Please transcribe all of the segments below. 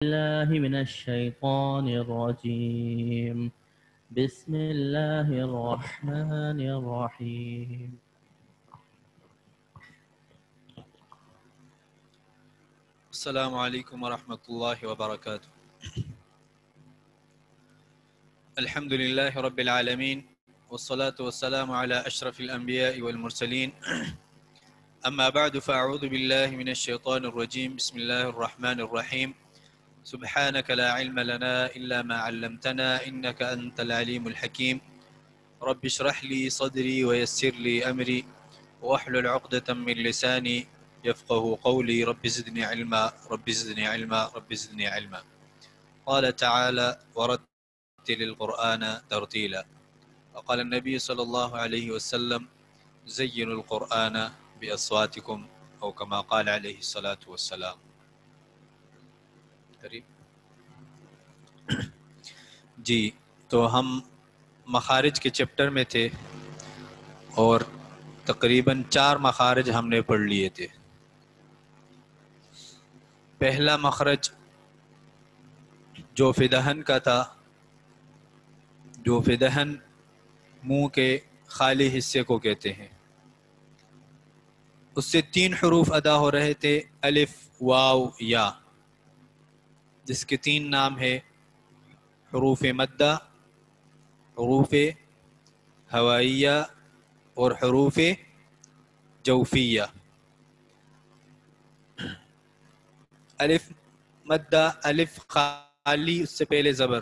الله من الشيطان الرجيم. بسم الله الرحمن الرحيم. السلام عليكم ورحمة الله وبركاته. الحمد لله رب العالمين، والصلاة والسلام على أشرف الأنبياء والمرسلين. أما بعد، فأعوذ بالله من الشيطان الرجيم. بسم الله الرحمن الرحيم. سبحانك لا علم لنا إلا ما علمتنا إنك أنت العليم الحكيم. رب اشرح لي صدري ويسر لي أمري واحلل عقدة من لساني يفقه قولي. رب زدني علما، رب زدني علما، رب زدني علما. قال تعالى: ورتل القرآن ترتيلا. وقال النبي صلى الله عليه وسلم: زينوا القرآن بأصواتكم، أو كما قال عليه الصلاة والسلام. جی، تو ہم مخارج کے چیپٹر میں تھے اور تقریباً 4 مخارج ہم نے پڑھ لیے تھے. پہلا مخرج جو فدہن کا تھا، جو فدہن منہ کے خالی حصے کو کہتے ہیں، اس سے 3 حروف ادا ہو رہے تھے: الف، واو، یا، جس کے 3 نام ہے: حروف مدہ، حروف ہوائیہ اور حروف جوفیہ. الف مدہ، الف خالی، اس سے پہلے زبر.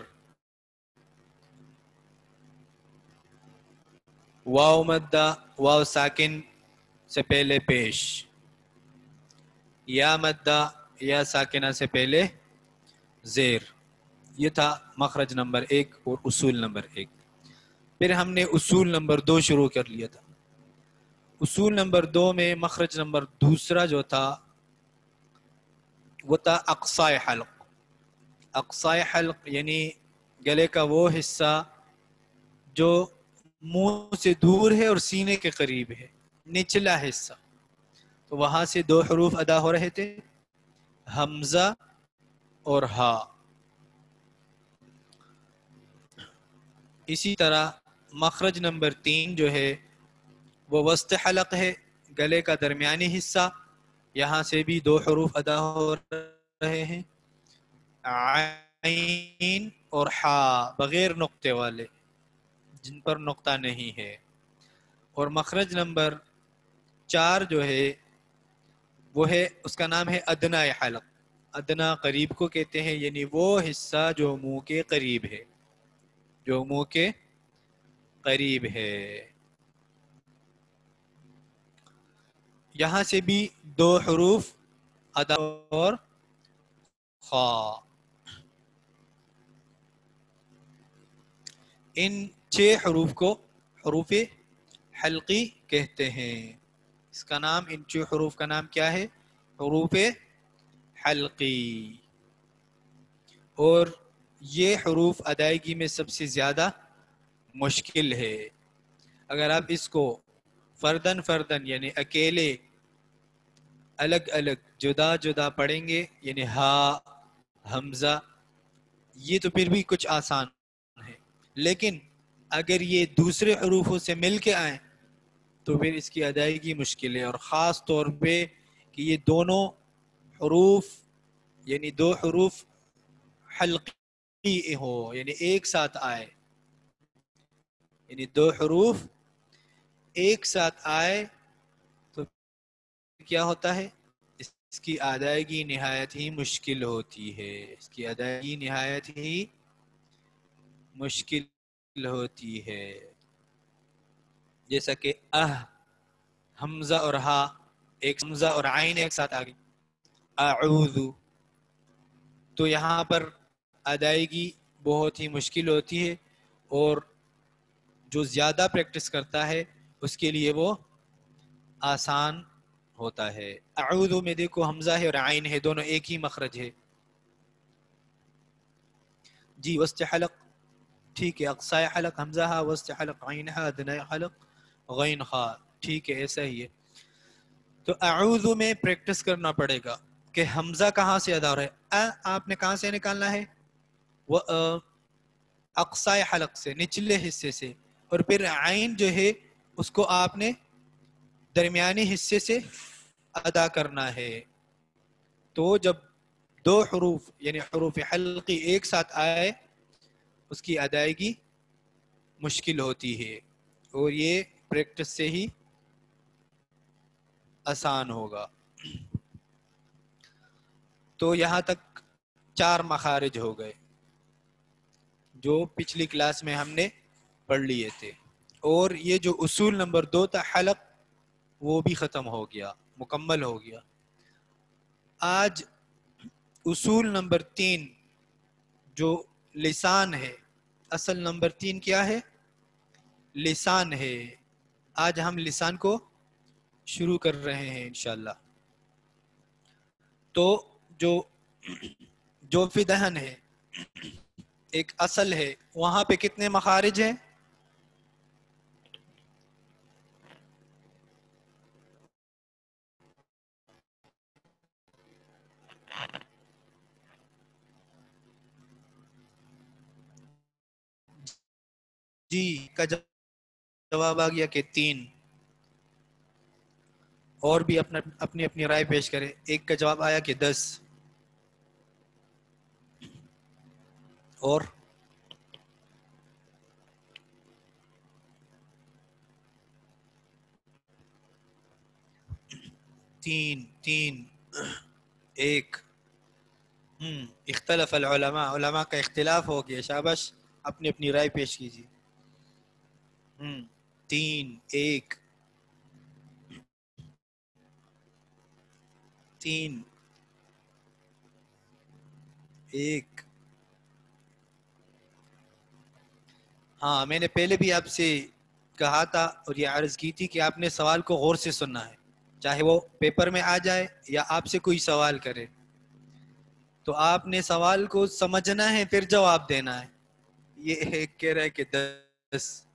واو مدہ، واو ساکن سے پہلے پیش. یا مدہ، یا ساکنہ سے پہلے زیر. یہ تھا مخرج نمبر 1 اور اصول نمبر 1. پھر ہم نے اصول نمبر 2 شروع کر لیا تھا. اصول نمبر 2 میں مخرج نمبر 2 جو تھا وہ تھا اقصائے حلق. اقصائے حلق یعنی گلے کا وہ حصہ جو منہ سے دور ہے اور سینے کے قریب ہے، نچلا حصہ. تو وہاں سے 2 حروف ادا ہو رہے تھے: حمزہ اور ہا. اسی طرح مخرج نمبر 3 جو ہے وہ وسط حلق ہے، گلے کا درمیانی حصہ. یہاں سے بھی 2 حروف ادا ہو رہے ہیں: عین اور حا، بغیر نقطے والے، جن پر نقطہ نہیں ہے. اور مخرج نمبر 4 جو ہے وہ ہے، اس کا نام ہے ادنا حلق. ادنا قریب کو کہتے ہیں، یعنی وہ حصہ جو منہ کے قریب ہے، جو منہ کے قریب ہے. یہاں سے بھی 2 حروف ادا اور خا. ان 6 حروف کو حروف حلقی کہتے ہیں. اس کا نام، ان 6 حروف کا نام کیا ہے؟ حروف حلقی. اور یہ حروف ادائیگی میں سب سے زیادہ مشکل ہے. اگر آپ اس کو فردن فردن یعنی اکیلے، الگ الگ، جدا جدا پڑھیں گے، یعنی ہا، حمزہ، یہ تو پھر بھی کچھ آسان ہے. لیکن اگر یہ دوسرے حروفوں سے مل کے آئیں تو پھر اس کی ادائیگی مشکل ہے. اور خاص طور پہ کہ یہ دونوں حروف، یعنی 2 حروف حلقی ہو، یعنی ایک ساتھ آئے، یعنی 2 حروف ایک ساتھ آئے تو کیا ہوتا ہے؟ اس کی ادائیگی نہایت ہی مشکل ہوتی ہے. اس کی ادائیگی نہایت ہی مشکل ہوتی ہے. جیسا کہ حمزہ اور ہا، ایک حمزہ اور عین ایک ساتھ آگئی، اعوذ. تو یہاں پر ادائیگی بہت ہی مشکل ہوتی ہے، اور جو زیادہ پریکٹس کرتا ہے اس کے لیے وہ آسان ہوتا ہے. اعوذ میں دیکھو حمزہ ہے اور عین ہے، دونوں ایک ہی مخرج ہے. جی، وسط حلق ٹھیک ہے، اقصائے حلق حمزہ ہا، وسط حلق عین ہا، ادنائے حلق غین خا، ٹھیک ہے، ایسا ہی ہے. تو اعوذ میں پریکٹس کرنا پڑے گا کہ حمزہ کہاں سے ادا ہو رہا ہے. آپ نے کہاں سے نکالنا ہے؟ وہ اقصائے حلق سے، نچلے حصے سے، اور پھر عین جو ہے اس کو آپ نے درمیانی حصے سے ادا کرنا ہے. تو جب دو حروف یعنی حروف حلقی ایک ساتھ آئے اس کی ادائیگی مشکل ہوتی ہے، اور یہ پریکٹس سے ہی آسان ہوگا. تو یہاں تک 4 مخارج ہو گئے جو پچھلی کلاس میں ہم نے پڑھ لیے تھے، اور یہ جو اصول نمبر 2 تھا حلق، وہ بھی ختم ہو گیا، مکمل ہو گیا. آج اصول نمبر 3 جو لسان ہے، اصل نمبر 3 کیا ہے؟ لسان ہے. آج ہم لسان کو شروع کر رہے ہیں انشاءاللہ. تو جو فی دہن ہے ایک اصل ہے، وہاں پہ کتنے مخارج ہیں؟ جی کا جواب آ گیا کہ 3. اور بھی اپنی اپنی رائے پیش کرے. ایک کا جواب آیا کہ 10. اور 3 1. اختلف العلماء، علماء کا اختلاف ہو گیا. شاباش، اپنی اپنی رائے پیش کیجیے. 3 1 3 1. ہاں، میں نے پہلے بھی آپ سے کہا تھا اور یہ عرض کی تھی کہ آپ نے سوال کو غور سے سننا ہے، چاہے وہ پیپر میں آ جائے یا آپ سے کوئی سوال کرے، تو آپ نے سوال کو سمجھنا ہے پھر جواب دینا ہے. یہ ایک کہہ رہا ہے کہ 10.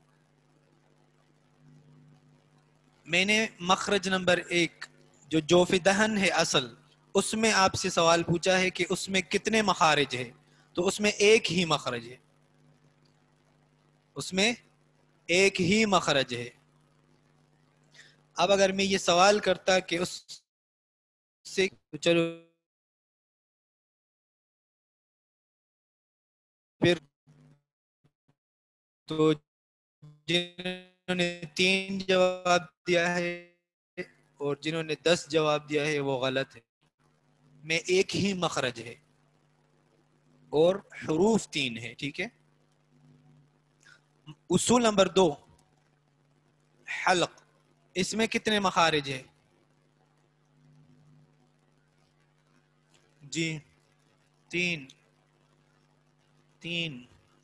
میں نے مخرج نمبر 1 جو جوف دہن ہے اصل، اس میں آپ سے سوال پوچھا ہے کہ اس میں کتنے مخارج ہے، تو اس میں ایک ہی مخرج ہے، اس میں ایک ہی مخرج ہے. اب اگر میں یہ سوال کرتا کہ اس سے چلو پھر، تو جنہوں نے 3 جواب دیا ہے اور جنہوں نے 10 جواب دیا ہے وہ غلط ہے. میں ایک ہی مخرج ہے اور حروف 3 ہے. ٹھیک ہے. اصول نمبر 2 حلق، اس میں کتنے مخارج ہے؟ جی 3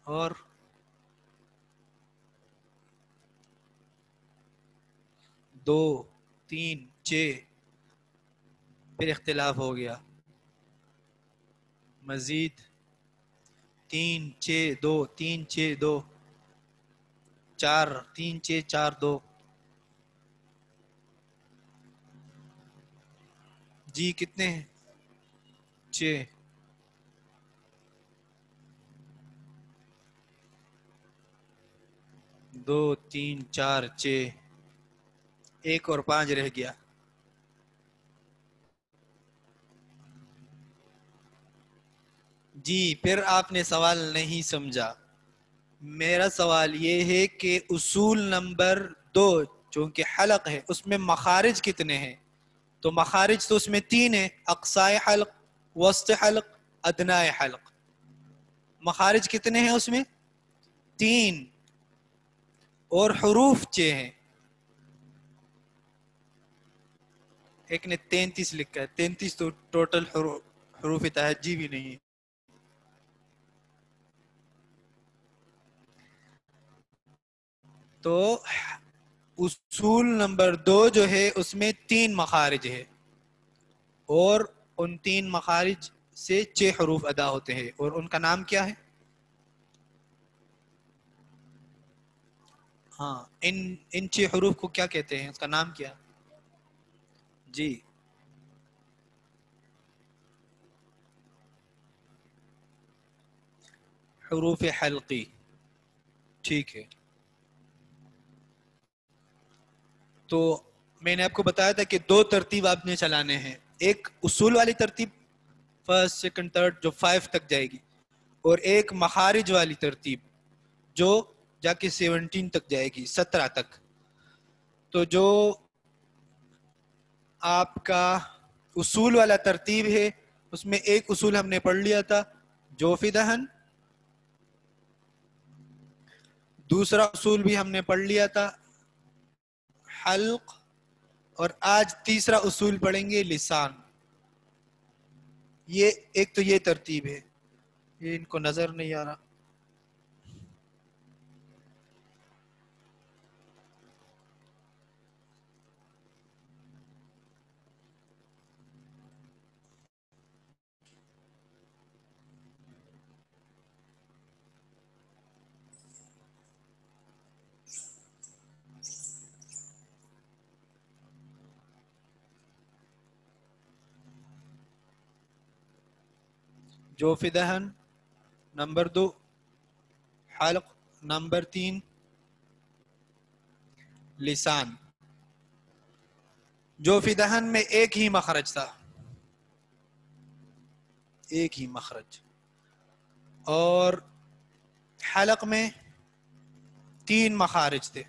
اور 2 3 6. پھر اختلاف ہو گیا. مزید 3 6 2 3 6 2 4 3 6 4 2. جی کتنے ہیں؟ 6. 2 3 4 6. 1 اور 5 رہ گیا. جی پھر آپ نے سوال نہیں سمجھا. میرا سوال یہ ہے کہ اصول نمبر 2 چونکہ حلق ہے اس میں مخارج کتنے ہیں؟ تو مخارج تو اس میں 3 ہیں، اقصائے حلق، وسط حلق، ادنائے حلق. مخارج کتنے ہیں اس میں؟ 3. اور حروف 6 ہیں. ایک نے 33 لکھا ہے. 33 تو ٹوٹل حروف تہجی بھی نہیں ہے. تو اصول نمبر 2 جو ہے اس میں 3 مخارج ہے اور ان 3 مخارج سے 6 حروف ادا ہوتے ہیں، اور ان کا نام کیا ہے؟ ہاں، ان 6 حروف کو کیا کہتے ہیں؟ اس کا نام کیا؟ جی حروف حلقی. ٹھیک ہے. تو میں نے آپ کو بتایا تھا کہ 2 ترتیب آپ نے چلانے ہیں. ایک اصول والی ترتیب فرسٹ سیکنڈ تھرڈ جو 5 تک جائے گی, اور ایک مخارج والی ترتیب جو جا کے 17 تک جائے گی, 17 تک. تو جو آپ کا اصول والا ترتیب ہے اس میں ایک اصول ہم نے پڑھ لیا تھا جوف دہن, دوسرا اصول بھی ہم نے پڑھ لیا تھا حلق, اور آج تیسرا اصول پڑھیں گے لسان. یہ ایک تو یہ ترتیب ہے, یہ ان کو نظر نہیں آ رہا. جوف دہن نمبر 2, حلق نمبر 3, لسان. جوف دہن میں ایک ہی مخرج تھا, ایک ہی مخرج, اور حلق میں 3 مخارج تھے.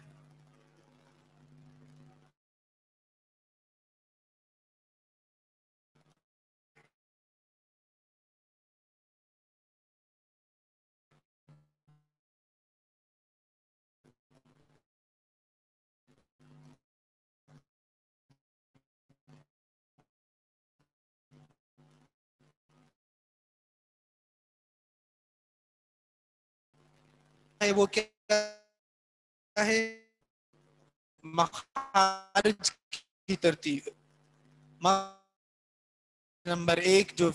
وہ کیا ہے, مخارج کی ترتیب. نمبر 1 جو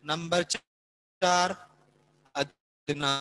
نمبر 4 ادنا,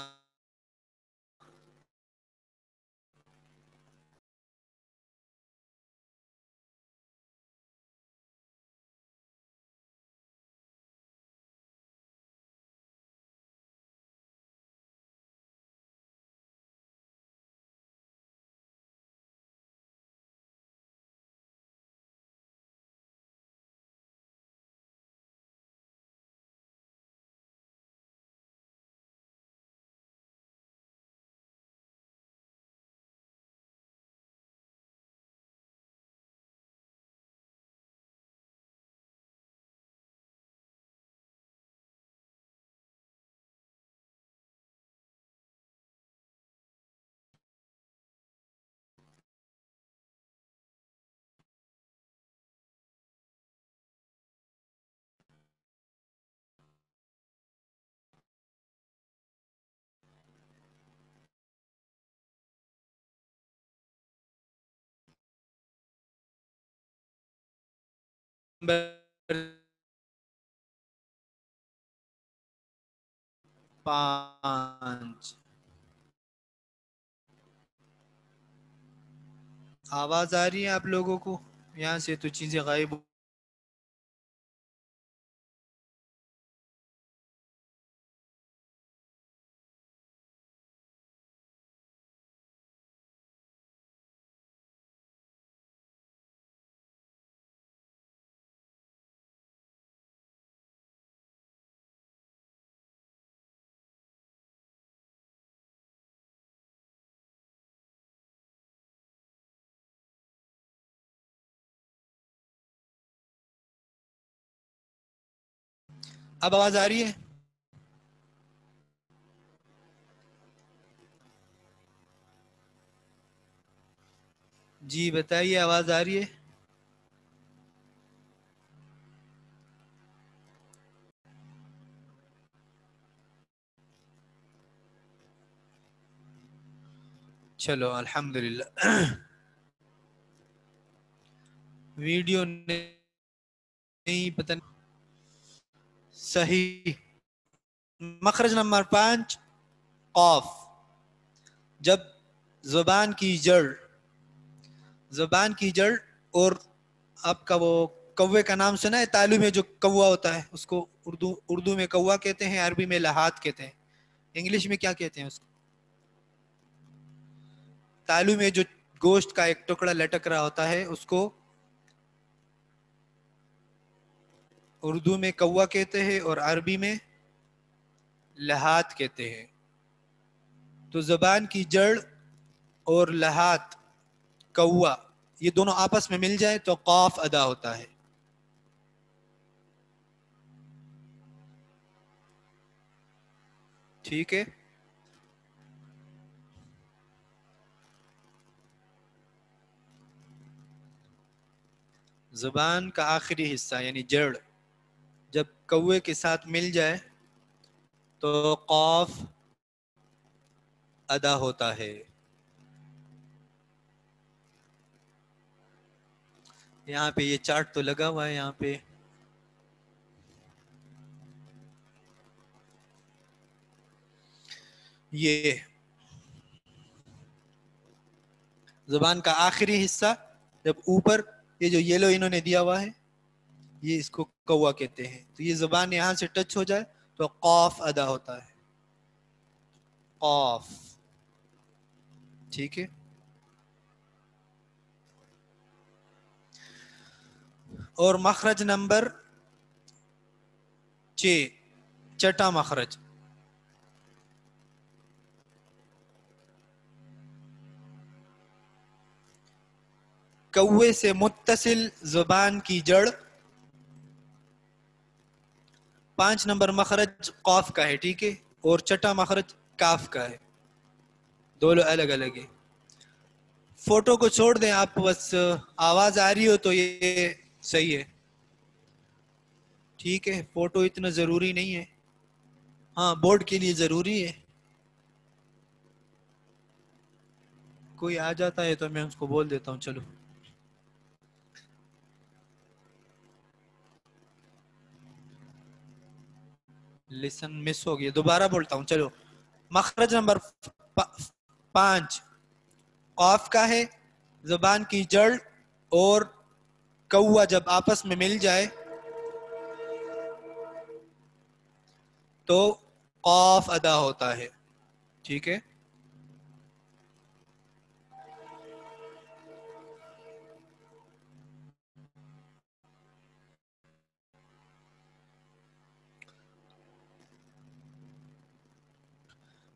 نمبر 5. آواز آ رہی ہے آپ لوگوں کو؟ یہاں سے تو چیزیں غائب ہو. اب آواز آ رہی ہے؟ جی بتائیے, آواز آ رہی ہے؟ چلو الحمدللہ. ویڈیو نہیں پتہ صحیح. مخرج نمبر 5 قاف. جب زبان کی جڑ اور آپ کا وہ کوے کا نام سنا ہے, تالو میں جو کوا ہوتا ہے اس کو اردو میں کوا کہتے ہیں، عربی میں لحات کہتے ہیں، انگلش میں کیا کہتے ہیں اس کو؟ تالو میں جو گوشت کا ایک ٹکڑا لٹک رہا ہوتا ہے اس کو اردو میں کوا کہتے ہیں اور عربی میں لحات کہتے ہیں۔ تو زبان کی جڑ اور لحات کوا یہ دونوں آپس میں مل جائے تو قاف ادا ہوتا ہے۔ ٹھیک ہے، زبان کا آخری حصہ یعنی جڑ جب کوے کے ساتھ مل جائے تو قاف ادا ہوتا ہے۔ یہاں پہ یہ چارٹ تو لگا ہوا ہے، یہاں پہ یہ زبان کا آخری حصہ جب اوپر یہ جو یلو انہوں نے دیا ہوا ہے یہ اس کو کوا کہتے ہیں، تو یہ زبان یہاں سے ٹچ ہو جائے تو قاف ادا ہوتا ہے، قاف۔ ٹھیک ہے، اور مخرج نمبر 6 چھٹا مخرج، کوے سے متصل زبان کی جڑ 5 نمبر مخرج قاف کا ہے، ٹھیک ہے، اور چھٹا مخرج کاف کا ہے، دونوں الگ الگ ہے۔ فوٹو کو چھوڑ دیں آپ، بس آواز آ رہی ہو تو یہ صحیح ہے، ٹھیک ہے، فوٹو اتنا ضروری نہیں ہے، ہاں بورڈ کے لیے ضروری ہے۔ کوئی آ جاتا ہے تو میں اس کو بول دیتا ہوں، چلو لسن مس ہو گیا، دوبارہ بولتا ہوں، چلو مخرج نمبر 5 قاف کا ہے، زبان کی جڑ اور کوا جب آپس میں مل جائے تو قاف ادا ہوتا ہے، ٹھیک ہے۔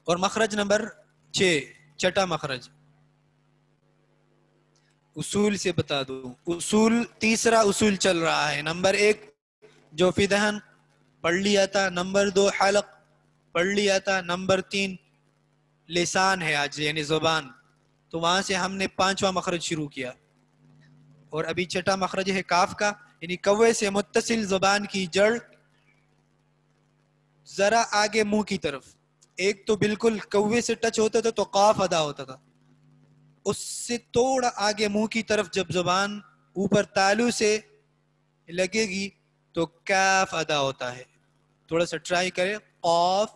اور مخرج نمبر 6 چھٹا مخرج، اصول سے بتا دوں، اصول تیسرا اصول چل رہا ہے، نمبر 1 جو فی دہن پڑھ لیا تھا، نمبر 2 حلق پڑھ لیا تھا، نمبر 3 لسان ہے آج یعنی زبان، تو وہاں سے ہم نے 5واں مخرج شروع کیا، اور ابھی چھٹا مخرج ہے کاف کا، یعنی کوے سے متصل زبان کی جڑ ذرا آگے منہ کی طرف، ایک تو بالکل کوے سے ٹچ ہوتا تھا تو قاف ادا ہوتا تھا، اس سے تھوڑا آگے منہ کی طرف جب زبان اوپر تالو سے لگے گی تو کاف ادا ہوتا ہے۔ تھوڑا سا ٹرائی کریں، قاف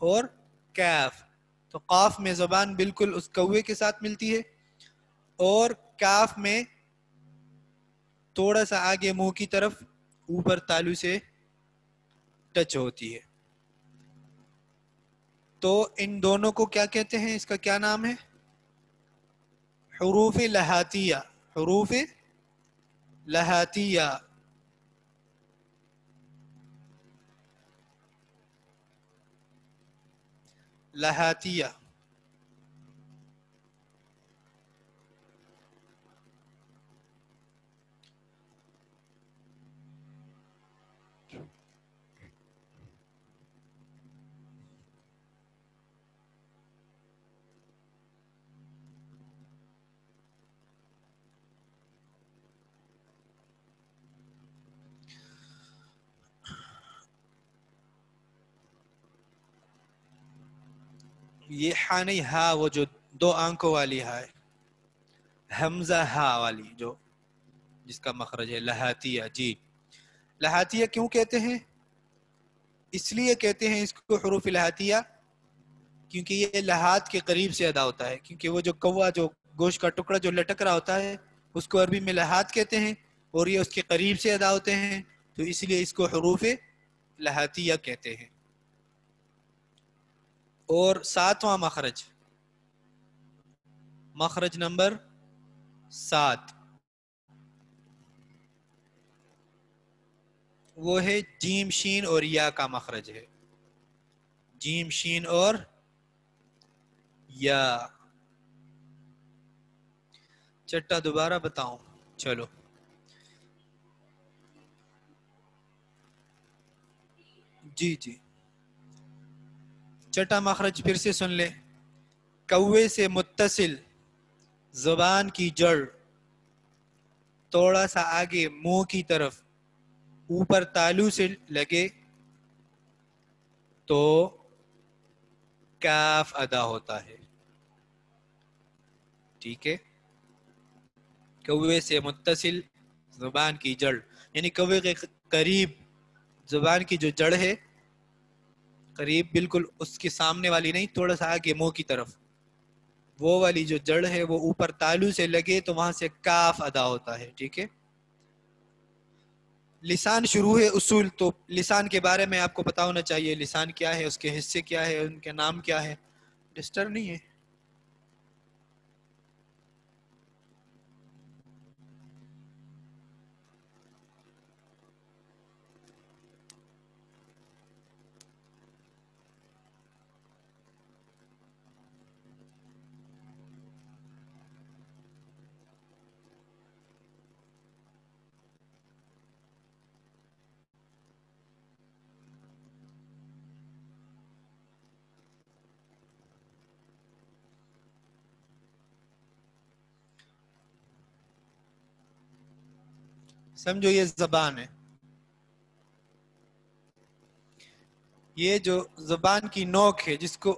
اور کاف، تو قاف میں زبان بالکل اس کوے کے ساتھ ملتی ہے اور کاف میں تھوڑا سا آگے منہ کی طرف اوپر تالو سے ٹچ ہوتی ہے۔ تو ان دونوں کو کیا کہتے ہیں، اس کا کیا نام ہے؟ حروف لہاتیہ، حروف لہاتیہ۔ لہاتیہ یہ ہا نہیں، ہا وہ جو 2 آنکھوں والی ہا ہے، حمزہ ہا والی جو جس کا مخرج ہے لہاتیہ۔ جی، لہاتیہ کیوں کہتے ہیں؟ اس لیے کہتے ہیں اس کو حروف لہاتیہ کیونکہ یہ لہات کے قریب سے ادا ہوتا ہے، کیونکہ وہ جو کوا جو گوشت کا ٹکڑا جو لٹک رہا ہوتا ہے اس کو عربی میں لہات کہتے ہیں اور یہ اس کے قریب سے ادا ہوتے ہیں، تو اس لیے اس کو حروف لہاتیہ کہتے ہیں. اور 7واں مخرج، مخرج نمبر 7، وہ ہے جیم شین اور یا کا مخرج ہے. جیم شین اور یا. چٹا دوبارہ بتاؤں؟ چلو. جی جی، چٹا مخرج پھر سے سن لے. کوے سے متصل زبان کی جڑ تھوڑا سا آگے منہ کی طرف اوپر تالو سے لگے تو کاف ادا ہوتا ہے. ٹھیک ہے، کوے سے متصل زبان کی جڑ، یعنی کوے کے قریب زبان کی جو جڑ ہے، قریب بالکل اس کے سامنے والی نہیں، تھوڑا سا آگے منہ کی طرف، وہ والی جو جڑ ہے وہ اوپر تالو سے لگے تو وہاں سے کاف ادا ہوتا ہے. ٹھیک ہے. لسان شروع ہے اصول، تو لسان کے بارے میں آپ کو پتا ہونا چاہیے. لسان کیا ہے، اس کے حصے کیا ہے، ان کے نام کیا ہے. ڈسٹرب نہیں ہے؟ سمجھو یہ زبان ہے. یہ جو زبان کی نوک ہے، جس کو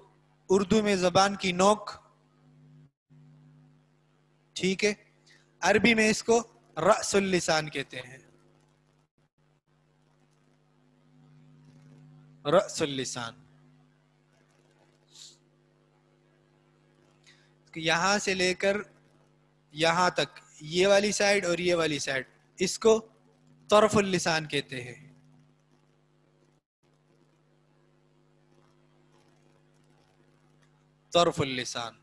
اردو میں زبان کی نوک، ٹھیک ہے، عربی میں اس کو رأس اللسان کہتے ہیں. رأس اللسان. یہاں سے لے کر یہاں تک، یہ والی سائڈ اور یہ والی سائڈ، اس کو طرف اللسان کہتے ہیں. طرف اللسان.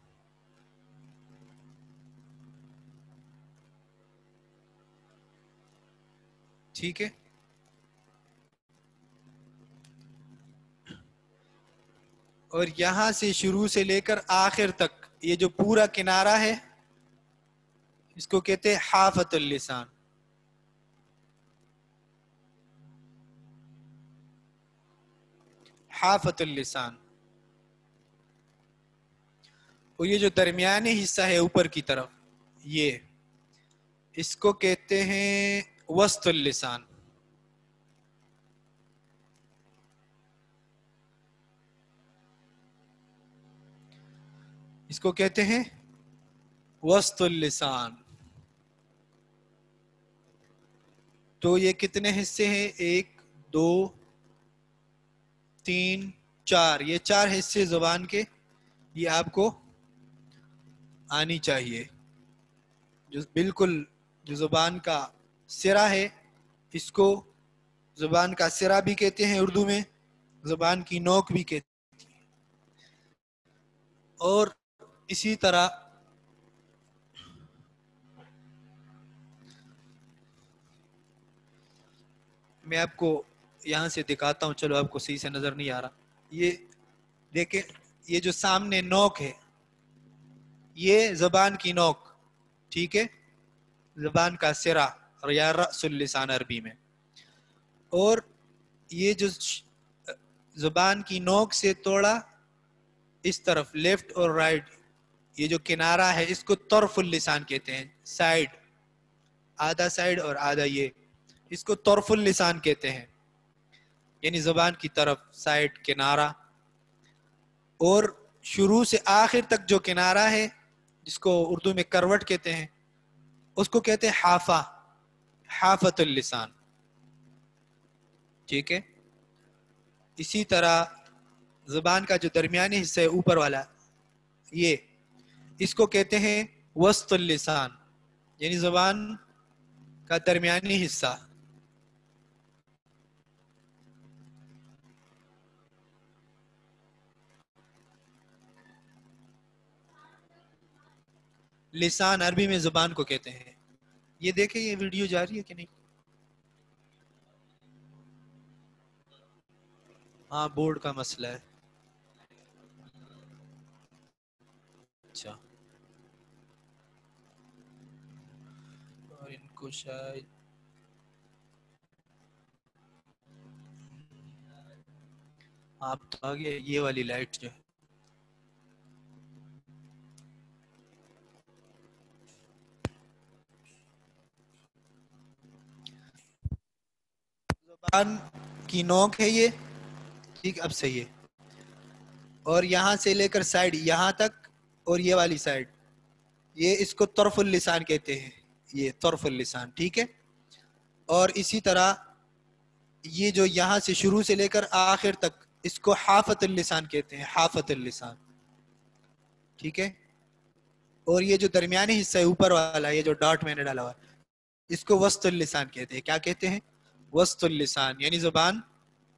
ٹھیک ہے. اور یہاں سے شروع سے لے کر آخر تک یہ جو پورا کنارہ ہے، اس کو کہتے ہیں حافت اللسان. حافت اللسان. اور یہ جو درمیانی حصہ ہے اوپر کی طرف، یہ اس کو کہتے ہیں وسط اللسان. اس کو کہتے ہیں وسط اللسان. تو یہ کتنے حصے ہیں؟ 1 2 3 4. یہ 4 حصے زبان کے، یہ آپ کو آنی چاہیے. جو بالکل جو زبان کا سرا ہے، اس کو زبان کا سرا بھی کہتے ہیں اردو میں، زبان کی نوک بھی کہتے ہیں. اور اسی طرح میں آپ کو یہاں سے دکھاتا ہوں. چلو، آپ کو صحیح سے نظر نہیں آ رہا. یہ دیکھیں، یہ جو سامنے نوک ہے، یہ زبان کی نوک، ٹھیک ہے، زبان کا سرا، اور یا رأس اللسان عربی میں. اور یہ جو زبان کی نوک سے توڑا اس طرف لیفٹ اور رائٹ، یہ جو کنارہ ہے، اس کو طرف اللسان کہتے ہیں. سائڈ، آدھا سائڈ اور آدھا یہ، اس کو طرف اللسان کہتے ہیں، یعنی زبان کی طرف، سائڈ، کنارہ. اور شروع سے آخر تک جو کنارہ ہے، جس کو اردو میں کروٹ کہتے ہیں، اس کو کہتے ہیں حافہ، حافت اللسان. ٹھیک ہے. اسی طرح زبان کا جو درمیانی حصہ ہے اوپر والا، یہ اس کو کہتے ہیں وسط اللسان، یعنی زبان کا درمیانی حصہ. لسان عربی میں زبان کو کہتے ہیں. یہ دیکھیں یہ ویڈیو جاری ہے کہ نہیں؟ ہاں بورڈ کا مسئلہ ہے. اچھا اور ان کو شاید آپ تو آگے یہ والی لائٹ جو ہے زبان کی نوک ہے یہ ٹھیک. اب صحیح ہے. اور یہاں سے لے کر سائڈ یہاں تک اور یہ والی سائڈ یہ اس کو طرف اللسان کہتے ہیں. یہ طرف اللسان ٹھیک ہے. اور اسی طرح یہ جو یہاں سے شروع سے لے کر آخر تک اس کو حافت اللسان کہتے ہیں. حافت اللسان ٹھیک ہے. اور یہ جو درمیانی حصہ ہے اوپر والا یہ جو ڈاٹ میں نے ڈالا ہوا اس کو وسط اللسان کہتے ہیں. کیا کہتے ہیں؟ وسط اللسان یعنی زبان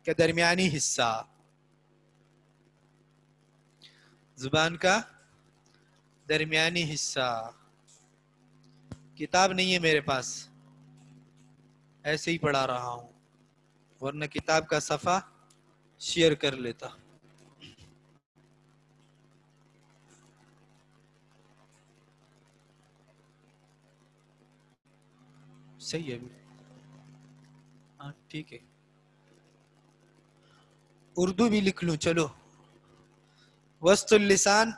کا درمیانی حصہ. زبان کا درمیانی حصہ. کتاب نہیں ہے میرے پاس ایسے ہی پڑھا رہا ہوں ورنہ کتاب کا صفحہ شیئر کر لیتا. صحیح ہے ہاں ٹھیک ہے. اردو بھی لکھ لوں چلو. وسط اللسان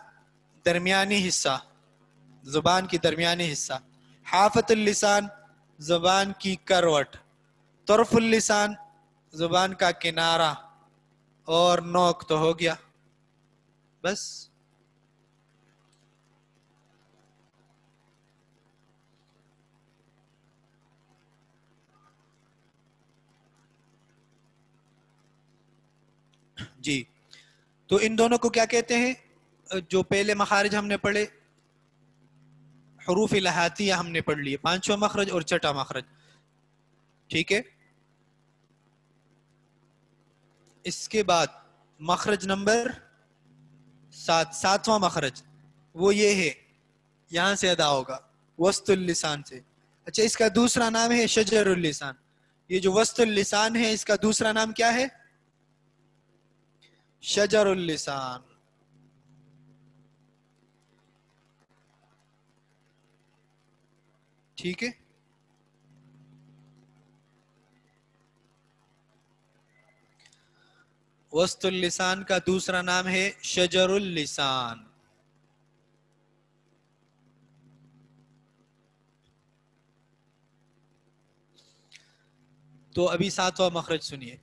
درمیانی حصہ زبان کی درمیانی حصہ. حافت اللسان زبان کی کروٹ. طرف اللسان زبان کا کنارہ. اور نوک تو ہو گیا بس. جی تو ان دونوں کو کیا کہتے ہیں؟ جو پہلے مخارج ہم نے پڑھے حروف لہاتیہ ہم نے پڑھ لیے. پانچواں مخرج اور چھٹا مخرج ٹھیک ہے. اس کے بعد مخرج نمبر 7 ساتواں مخرج وہ یہ ہے یہاں سے ادا ہوگا وسط اللسان سے. اچھا اس کا دوسرا نام ہے شجر اللسان. یہ جو وسط اللسان ہے اس کا دوسرا نام کیا ہے؟ شجر اللسان. ٹھیک ہے. وسط اللسان کا دوسرا نام ہے شجر اللسان. تو ابھی ساتواں مخرج سنیے.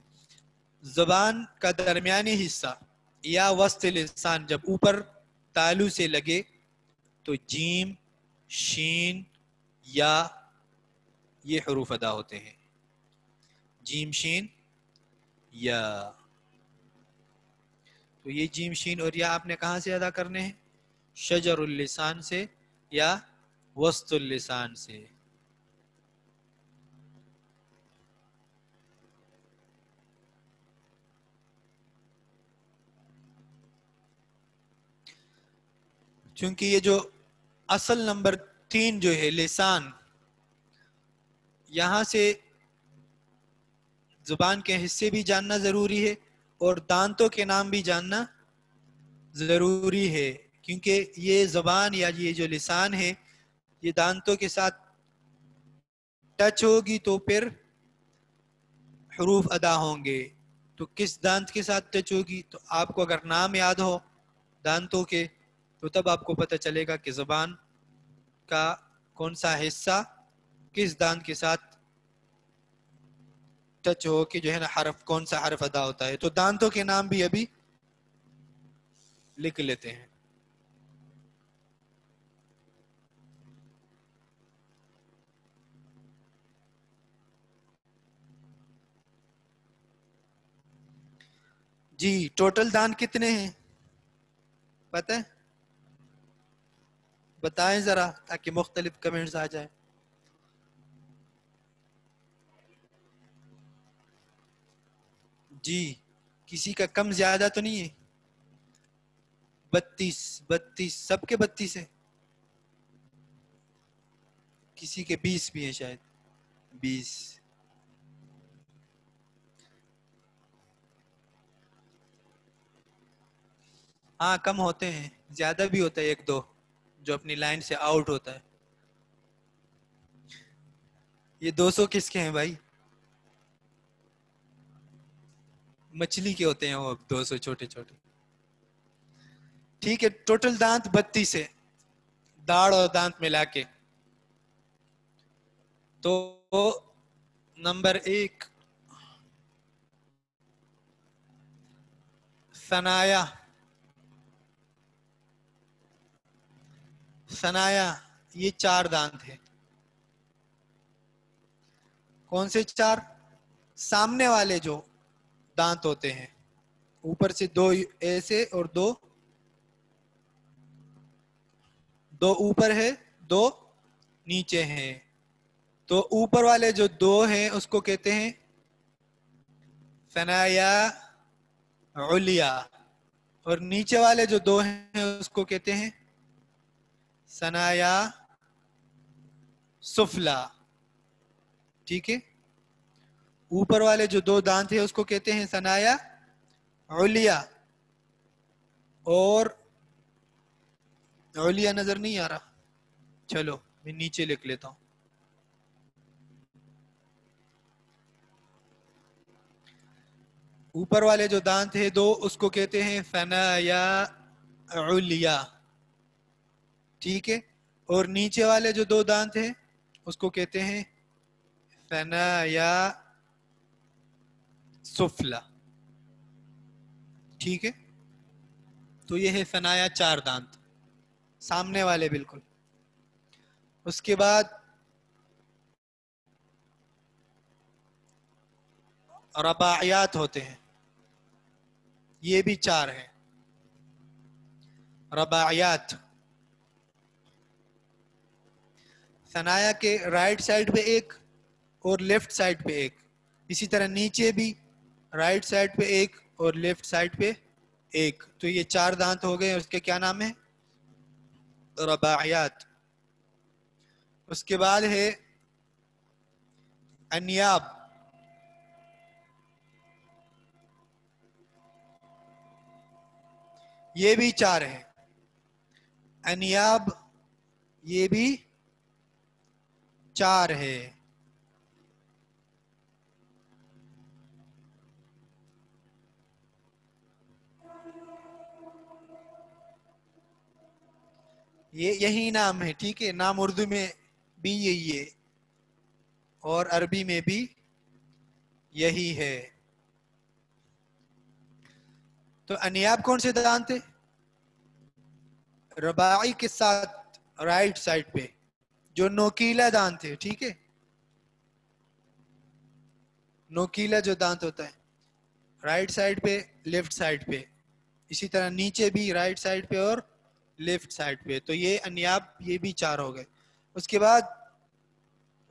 زبان کا درمیانی حصہ یا وسط لسان جب اوپر تالو سے لگے تو جیم شین یا یہ حروف ادا ہوتے ہیں. جیم شین یا. تو یہ جیم شین اور یا آپ نے کہاں سے ادا کرنے ہیں؟ شجر اللسان سے یا وسط اللسان سے. چونکہ یہ جو اصل نمبر 3 جو ہے لسان یہاں سے زبان کے حصے بھی جاننا ضروری ہے اور دانتوں کے نام بھی جاننا ضروری ہے کیونکہ یہ زبان یا یہ جو لسان ہے یہ دانتوں کے ساتھ ٹچ ہوگی تو پھر حروف ادا ہوں گے. تو کس دانت کے ساتھ ٹچ ہوگی؟ تو آپ کو اگر نام یاد ہو دانتوں کے تو تب آپ کو پتہ چلے گا کہ زبان کا کون سا حصہ کس دانت کے ساتھ ٹچ ہو کہ جو ہے نا حرف کون سا حرف ادا ہوتا ہے. تو دانتوں کے نام بھی ابھی لکھ لیتے ہیں. جی ٹوٹل دانت کتنے ہیں پتہ ہے؟ بتائیں ذرا تاکہ مختلف کمنٹس آ جائیں. جی کسی کا کم زیادہ تو نہیں ہے؟ 32 سب کے 32 ہے. کسی کے 20 بھی ہیں شاید 20. ہاں کم ہوتے ہیں, زیادہ بھی ہوتا ہے 1-2 جو اپنی لائن سے آؤٹ ہوتا ہے. یہ 200 کس کے ہیں بھائی؟ مچھلی کے ہوتے ہیں وہ 200 چھوٹے چھوٹے. ٹھیک ہے, ٹوٹل دانت 32 ہے داڑھ اور دانت ملا کے. تو نمبر 1 ثنایا. ثنایا یہ 4 دانت ہیں. کون سے 4؟ سامنے والے جو دانت ہوتے ہیں, اوپر سے 2 ایسے اور 2 اوپر ہے 2 نیچے ہیں. تو اوپر والے جو 2 ہیں اس کو کہتے ہیں ثنایا علیا, اور نیچے والے جو 2 ہیں اس کو کہتے ہیں ثنایا سفلا. ٹھیک ہے, اوپر والے جو 2 دانت ہیں اس کو کہتے ہیں ثنایا علیا. اور علیا نظر نہیں آ رہا, چلو میں نیچے لکھ لیتا ہوں. اوپر والے جو دانت ہیں 2 اس کو کہتے ہیں ثنایا علیا. ٹھیک ہے, اور نیچے والے جو 2 دانت ہیں اس کو کہتے ہیں ثنایا سفلا. ٹھیک ہے, تو یہ ہے ثنایا 4 دانت سامنے والے بالکل. اس کے بعد رباعیات ہوتے ہیں, یہ بھی 4 ہیں. رباعیات ثنایا کے رائٹ سائڈ پہ 1 اور لیفٹ سائڈ پہ 1, اسی طرح نیچے بھی رائٹ سائڈ پہ 1 اور لیفٹ سائڈ پہ 1. تو یہ 4 دانت ہو گئے, اس کے کیا نام ہے؟ رباعیات. اس کے بعد ہے انیاب. یہ بھی 4 ہیں. انیاب یہ بھی 4 ہے. یہی نام ہے. ٹھیک ہے, نام اردو میں بھی یہی ہے اور عربی میں بھی یہی ہے. تو انیاب کون سے دانت ہیں؟ رباعی کے ساتھ رائٹ سائڈ پہ جو نوکیلا دانت ہے. ٹھیک ہے, نوکیلا جو دانت ہوتا ہے رائٹ سائڈ پہ لیفٹ سائڈ پہ, اسی طرح نیچے بھی رائٹ سائڈ پہ اور لیفٹ سائڈ پہ. تو یہ انیاب یہ بھی 4 ہو گئے. اس کے بعد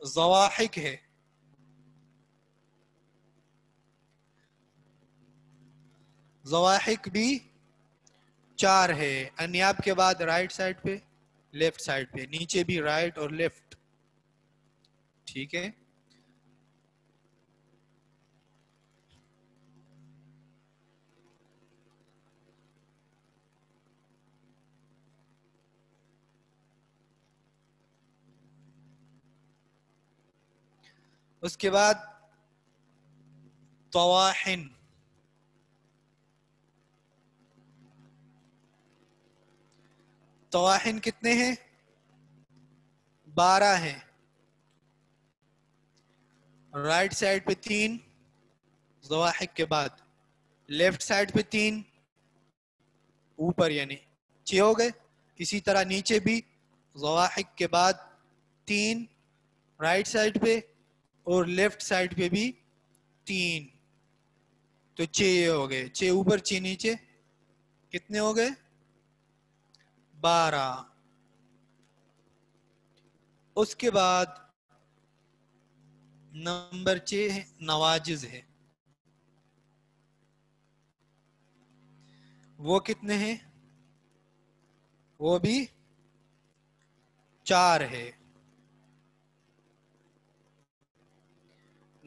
ضواحک ہے. ضواحک بھی 4 ہے. انیاب کے بعد رائٹ سائڈ پہ لیفٹ سائڈ پہ, نیچے بھی رائٹ اور لیفٹ. ٹھیک ہے, اس کے بعد طواحن. طواحن کتنے ہیں؟ 12 ہیں. رائٹ سائڈ پہ 3 ضواحک کے بعد, لیفٹ سائڈ پہ 3 اوپر, یعنی 6 ہو گئے. اسی طرح نیچے بھی ضواحک کے بعد 3 رائٹ سائڈ پہ اور لیفٹ سائڈ پہ بھی 3, تو 6 ہو گئے. 6 اوپر 6 نیچے, کتنے ہو گئے؟ 12. اس کے بعد نمبر 6 ہے نواجز ہے. وہ کتنے ہیں؟ وہ بھی 4 ہے.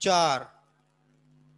4,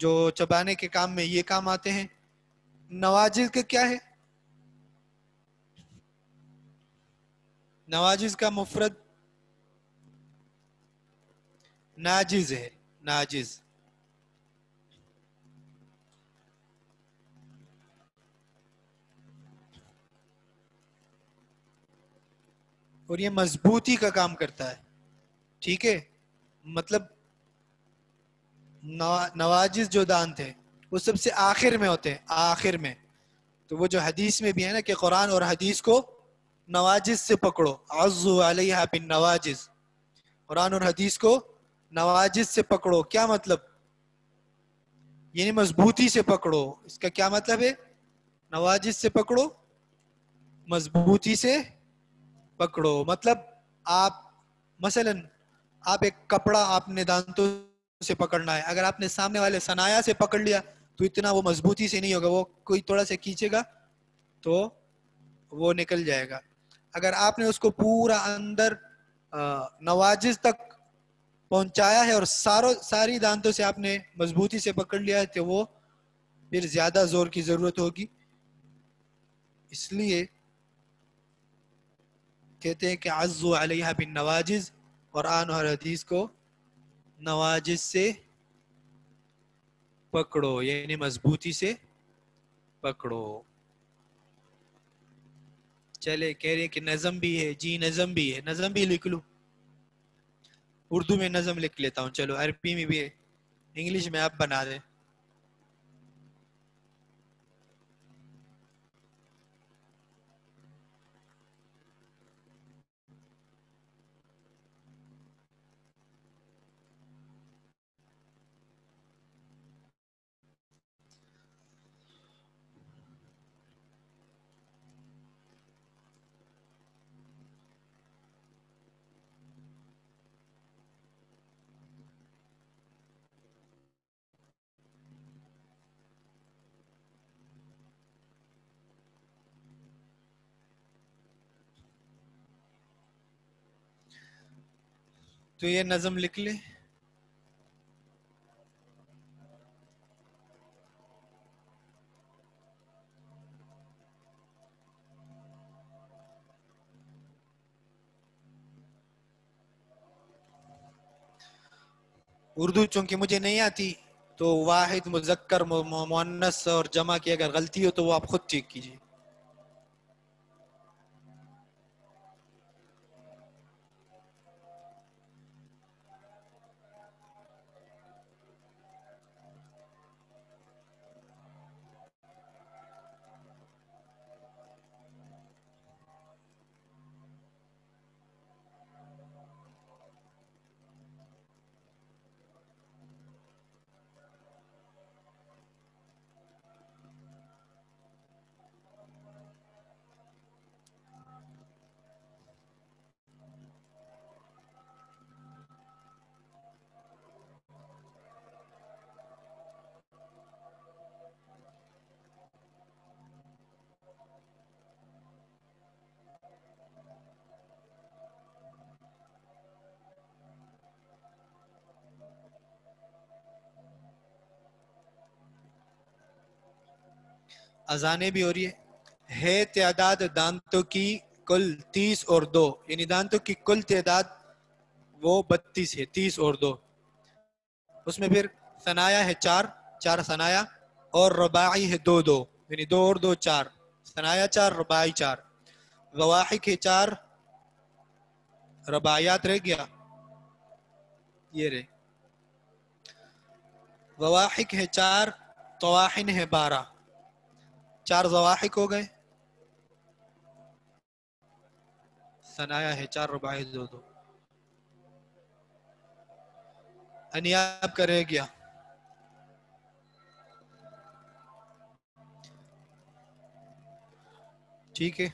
جو چبانے کے کام میں یہ کام آتے ہیں. نواجز کا کیا ہے؟ نواجز کا مفرد ناجز ہے. ناجز. اور یہ مضبوطی کا کام کرتا ہے. ٹھیک ہے. مطلب نواجز جو دانت ہے وہ سب سے آخر میں ہوتے ہیں. آخر میں. تو وہ جو حدیث میں بھی ہے نا کہ قرآن اور حدیث کو نواجز سے پکڑو. عضوا علیہا بالنواجز. قرآن اور حدیث کو نواجز سے پکڑو. کیا مطلب؟ یعنی مضبوطی سے پکڑو. اس کا کیا مطلب ہے؟ نواجز سے پکڑو، مضبوطی سے پکڑو. مطلب آپ مثلا آپ ایک کپڑا آپ نے دانتوں سے پکڑنا ہے. اگر آپ نے سامنے والے ثنایا سے پکڑ لیا تو اتنا وہ مضبوطی سے نہیں ہوگا. وہ کوئی تھوڑا سا کھینچے گا تو وہ نکل جائے گا. اگر آپ نے اس کو پورا اندر نواجز تک پہنچایا ہے اور ساری دانتوں سے آپ نے مضبوطی سے پکڑ لیا ہے تو وہ پھر زیادہ زور کی ضرورت ہوگی. اس لیے کہتے ہیں کہ عضوا علیہا بالنواجز. قرآن اور حدیث کو نواجز سے پکڑو یعنی مضبوطی سے پکڑو. چلے کہہ رہے کہ نظم بھی ہے. جی نظم بھی ہے. نظم بھی لکھ لوں. اردو میں نظم لکھ لیتا ہوں. چلو عربی میں بھی ہے. انگلش میں آپ بنا دیں. تو یہ نظم لکھ لیں. اردو چونکہ مجھے نہیں آتی تو واحد مذکر مؤنث اور جمع کی اگر غلطی ہو تو وہ آپ خود ٹھیک کیجیے. اذانیں بھی ہو رہی ہے تعداد دانتوں کی کل 30 اور 2 یعنی دانتوں کی کل تعداد وہ 32 ہے. 30 اور 2 اس میں پھر ثنایا ہے 4 ثنایا اور رباعی ہے 2 یعنی 2 اور 2 4 ثنایا 4 رباعی 4. ضواحک ہے 4 رباعیات رہ گیا یہ رہے. ضواحک ہے 4 طواحن ہے 12 4 ضواحک ہو گئے. ثنایا ہے 4 رباعی 2 انیاب کا رہ گیا. ٹھیک ہے.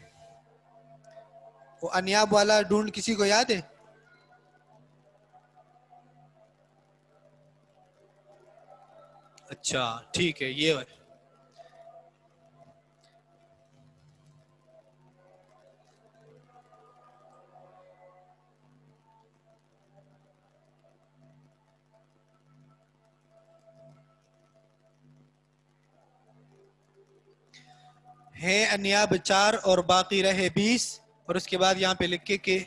وہ انیاب والا ڈھونڈ کسی کو یاد ہے؟ اچھا ٹھیک ہے. یہ ہیں انیاب 4 اور باقی رہے 20، اور اس کے بعد یہاں پہ لکھے کہ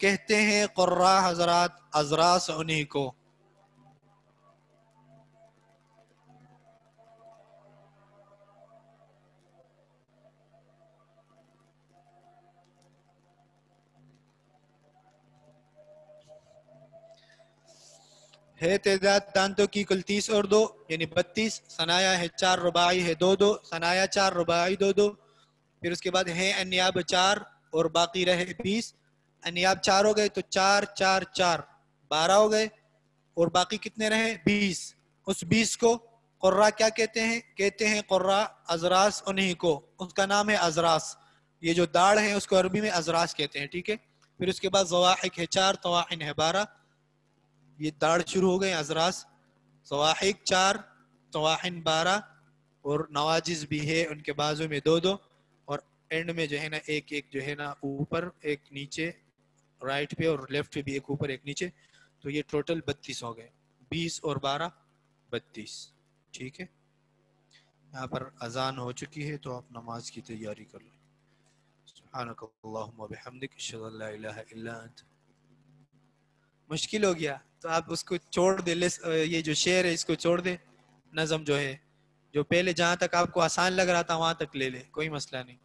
کہتے ہیں قراء حضرات ازراس انہی کو. ہے تعداد دانتوں کی کل 30 اور 2 یعنی 32. ثنایا ہے 4 رباعی ہے 2 2. ثنایا 4 رباعی 2 2. پھر اس کے بعد ہیں انیاب 4 اور باقی رہے 20. انیاب 4 ہو گئے تو 4 4 4 12 ہو گئے، اور باقی کتنے رہے 20. اس 20 کو قراء کیا کہتے ہیں؟ کہتے ہیں قراء ازراس انہی کو. اس کا نام ہے ازراس. یہ جو داڑھ ہے اس کو عربی میں ازراس کہتے ہیں. ٹھیک ہے. پھر اس کے بعد ضواحک ہے 4، طواحن ہے 12. یہ داڑھ شروع ہو گئے ازراس. ضواحک 4، طواحن 12، اور نواجز بھی ہے ان کے بازو میں 2 2، اور اینڈ میں جو ہے نا ایک ایک جو ہے نا اوپر ایک نیچے، رائٹ پہ اور لیفٹ پہ بھی ایک اوپر ایک نیچے. تو یہ ٹوٹل 32 ہو گئے. 20 اور 12 32. ٹھیک ہے. یہاں پر اذان ہو چکی ہے تو آپ نماز کی تیاری کر لیں. سبحانک اللہم و بحمدک اشہد ان لا الہ الا انت. مشکل ہو گیا تو آپ اس کو چھوڑ دیں. یہ جو شعر ہے اس کو چھوڑ دیں. نظم جو ہے جو پہلے جہاں تک آپ کو آسان لگ رہا تھا وہاں تک لے لیں، کوئی مسئلہ نہیں.